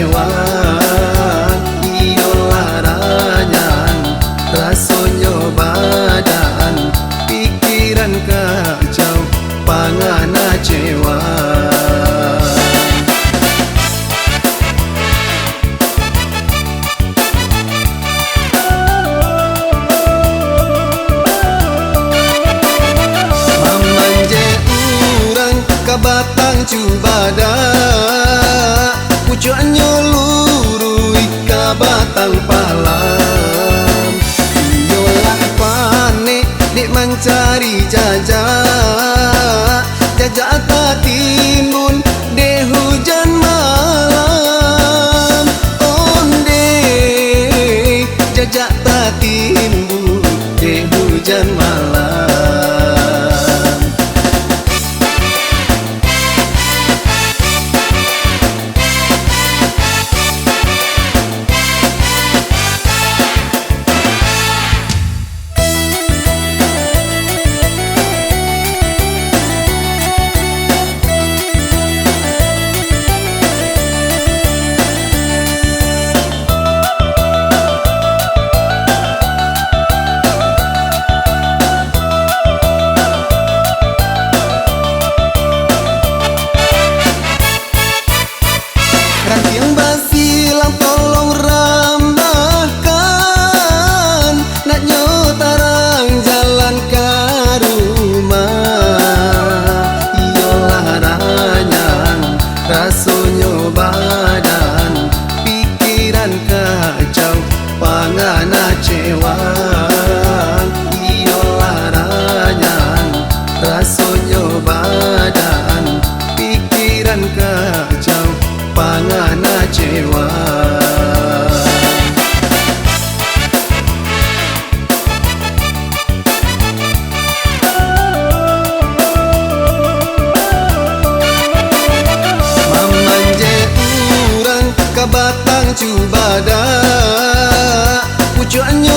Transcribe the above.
kecewa. Iyo larangan rasanya badan, pikiran kacau pangana cewa. Batang cubada pucuknya lurui ka batang palam. Yolah panik dik mencari jajak, jajak tak timbun de hujan malam. Onde jajak tak timbun de hujan malam. Rantiang basilang tolong rambahkan, nak nyotarang jalan ke rumah. Iyalah ranyang rasanya badan, pikiran kacau pangana cewa. Iyalah ranyang rasanya badan, pikiran kacau pangana cewa. Mamanje urang ka batang cubada, pucuknya